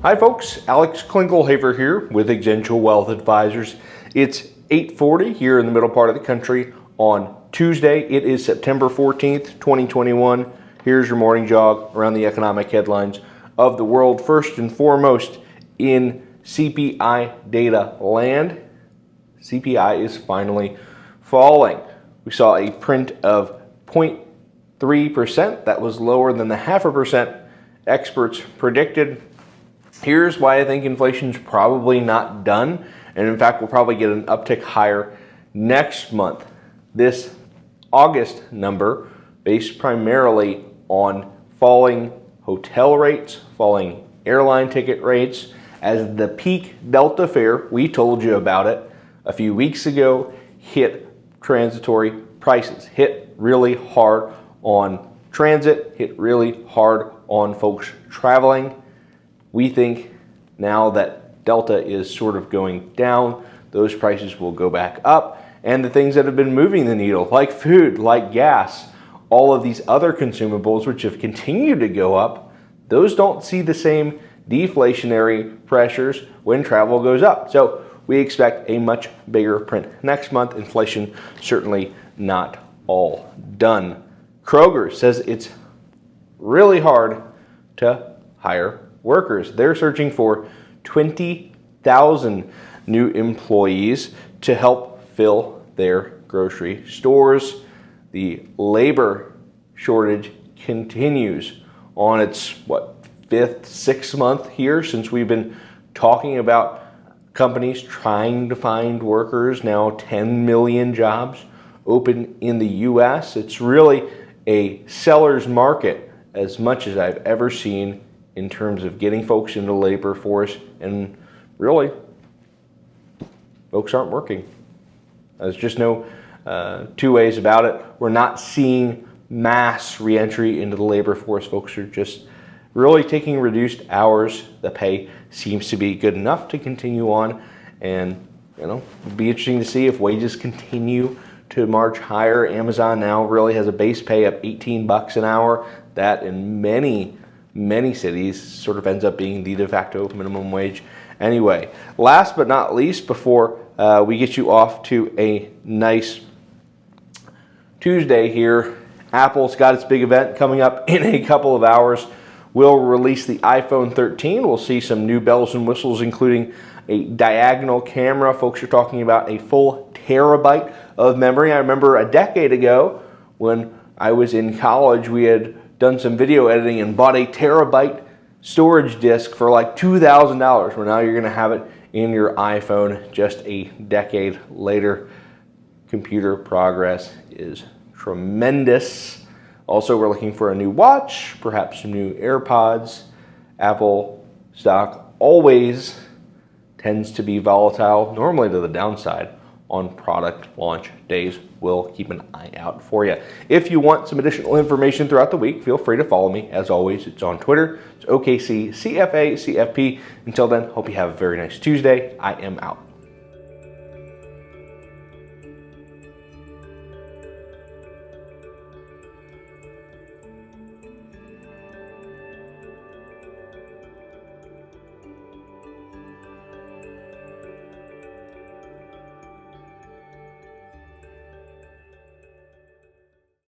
Hi folks, Alex Klingelhoeffer here with Exencial Wealth Advisors. It's 8:40 here in the middle part of the country on Tuesday. It is September 14th, 2021. Here's your morning jog around the economic headlines of the world. First and foremost, in CPI data land, CPI is finally falling. We saw a print of 0.3%. That was lower than the 0.5% experts predicted. Here's why I think inflation's probably not done, and in fact, we'll probably get an uptick higher next month. This August number, based primarily on falling hotel rates, falling airline ticket rates, as the peak Delta fare, we told you about it a few weeks ago, hit transitory prices, hit really hard on transit, hit really hard on folks traveling. We think now that Delta is sort of going down, those prices will go back up, and the things that have been moving the needle, like food, like gas, all of these other consumables which have continued to go up, those don't see the same deflationary pressures when travel goes up. So we expect a much bigger print next month. Inflation certainly not all done. Kroger says it's really hard to hire workers. They're searching for 20,000 new employees to help fill their grocery stores. The labor shortage continues on its, fifth, sixth month here since we've been talking about companies trying to find workers. Now 10 million jobs open in the U.S. It's really a seller's market as much as I've ever seen in terms of getting folks into the labor force, and really, folks aren't working. There's just no two ways about it. We're not seeing mass reentry into the labor force. Folks are just really taking reduced hours. The pay seems to be good enough to continue on, and it'll be interesting to see if wages continue to march higher. Amazon now really has a base pay of $18 an hour. That in many cities sort of ends up being the de facto minimum wage. Anyway, last but not least, before we get you off to a nice Tuesday here, Apple's got its big event coming up in a couple of hours. We'll release the iPhone 13. We'll see some new bells and whistles, including a diagonal camera. Folks are talking about a full terabyte of memory. I remember a decade ago when I was in college, we had done some video editing and bought a terabyte storage disk for like $2,000. Well, now you're going to have it in your iPhone just a decade later. Computer progress is tremendous. Also, we're looking for a new watch, perhaps some new AirPods. Apple stock always tends to be volatile, normally to the downside on product launch days. We'll keep an eye out for you. If you want some additional information throughout the week, feel free to follow me. As always, it's on Twitter. It's OKC CFA CFP. Until then, hope you have a very nice Tuesday. I am out.